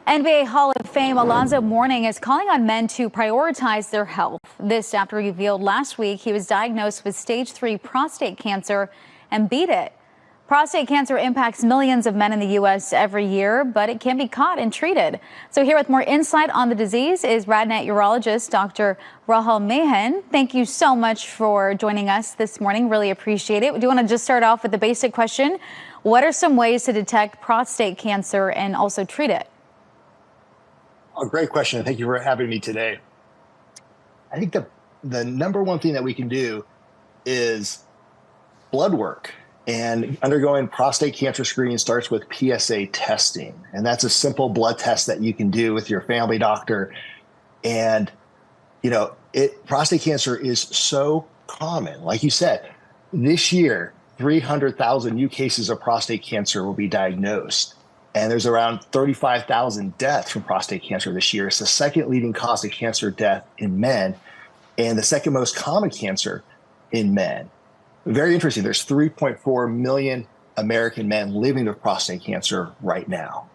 NBA Hall of Fame Alonzo Mourning is calling on men to prioritize their health. This after he revealed last week he was diagnosed with stage 3 prostate cancer and beat it. Prostate cancer impacts millions of men in the U.S. every year, but it can be caught and treated. So here with more insight on the disease is RadNet urologist Dr. Rahul Mehan. Thank you so much for joining us this morning. Really appreciate it. We do want to just start off with the basic question. What are some ways to detect prostate cancer and also treat it? A great question. Thank you for having me today. I think the number one thing that we can do is blood work. And undergoing prostate cancer screening starts with PSA testing. And that's a simple blood test that you can do with your family doctor. And, prostate cancer is so common. Like you said, this year, 300,000 new cases of prostate cancer will be diagnosed. And there's around 35,000 deaths from prostate cancer this year. It's the second leading cause of cancer death in men and the second most common cancer in men. Very interesting. There's 3.4 million American men living with prostate cancer right now.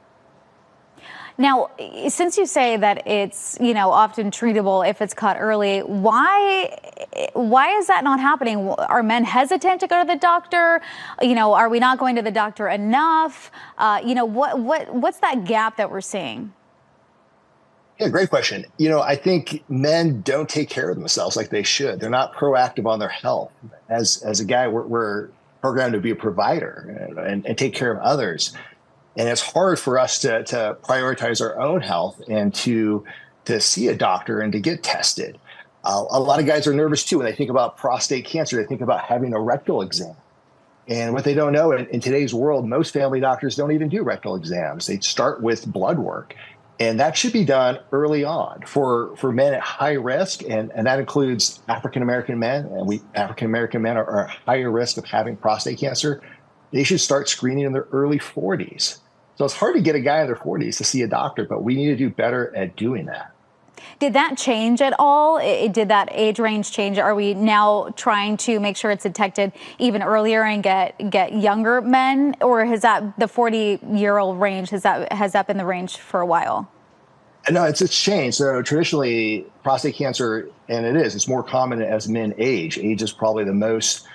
Now, since you say that it's, often treatable if it's caught early, why is that not happening? Are men hesitant to go to the doctor? Are we not going to the doctor enough? What's that gap that we're seeing? Yeah, great question. I think men don't take care of themselves like they should. They're not proactive on their health. As a guy, we're programmed to be a provider and take care of others. And it's hard for us to prioritize our own health and to see a doctor and to get tested. A lot of guys are nervous too when they think about prostate cancer. They think about having a rectal exam. And what they don't know in today's world, most family doctors don't even do rectal exams. They start with blood work. And that should be done early on for men at high risk. And that includes African-American men. And African-American men are at higher risk of having prostate cancer. They should start screening in their early 40s. So it's hard to get a guy in their 40s to see a doctor, but we need to do better at doing that. Did that change at all? Did that age range change? Are we now trying to make sure it's detected even earlier and get younger men? Or has that the 40-year-old range, has that been the range for a while? No, it's changed. So traditionally, prostate cancer, and it's more common as men age. Age is probably the most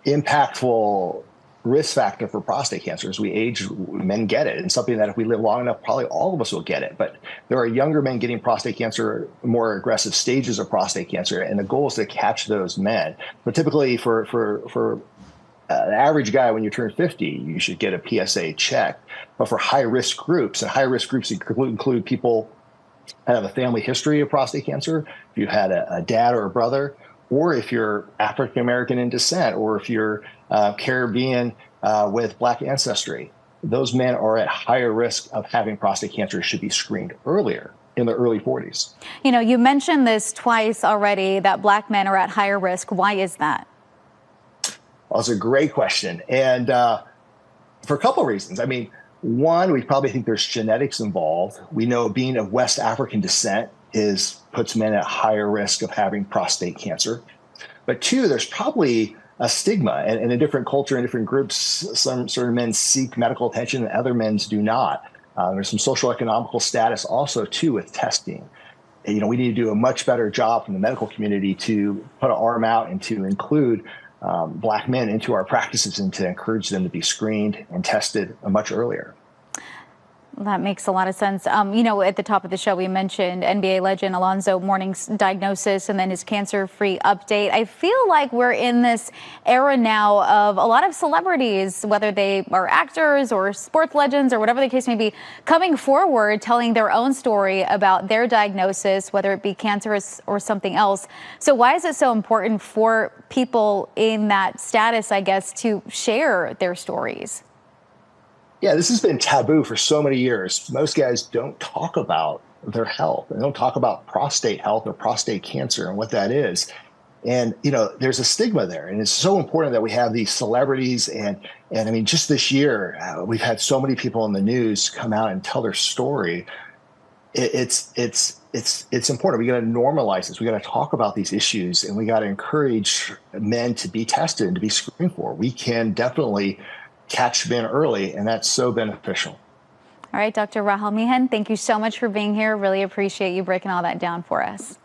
impactful risk factor for prostate cancer. As we age, men get it, and something that if we live long enough, probably all of us will get it. But there are younger men getting prostate cancer, more aggressive stages of prostate cancer, and the goal is to catch those men. But typically, for an average guy, when you turn 50, you should get a PSA check. But for high-risk groups, and high-risk groups include people that have a family history of prostate cancer, if you had a dad or a brother, or if you're African-American in descent, or if you're Caribbean with Black ancestry, those men are at higher risk of having prostate cancer, should be screened earlier in the early 40s. You mentioned this twice already, that Black men are at higher risk. Why is that? Well, it's a great question. And for a couple of reasons. I mean, one, we probably think there's genetics involved. We know being of West African descent puts men at higher risk of having prostate cancer. But two, there's probably a stigma, and in a different culture and different groups, some certain men seek medical attention and other men do not. There's some social economical status also too with testing. And, we need to do a much better job from the medical community to put an arm out and to include Black men into our practices and to encourage them to be screened and tested much earlier. That makes a lot of sense. At the top of the show, we mentioned NBA legend Alonzo Mourning's diagnosis and then his cancer-free update. I feel like we're in this era now of a lot of celebrities, whether they are actors or sports legends or whatever the case may be, coming forward, telling their own story about their diagnosis, whether it be cancerous or something else. So why is it so important for people in that status, I guess, to share their stories? Yeah, this has been taboo for so many years. Most guys don't talk about their health. They don't talk about prostate health or prostate cancer and what that is. And, there's a stigma there. And it's so important that we have these celebrities. And I mean, just this year, we've had so many people in the news come out and tell their story. It's important. We got to normalize this. We got to talk about these issues, and we got to encourage men to be tested and to be screened for. We can definitely catch men early, and that's so beneficial. All right, Dr. Rahel Meehan, thank you so much for being here. Really appreciate you breaking all that down for us.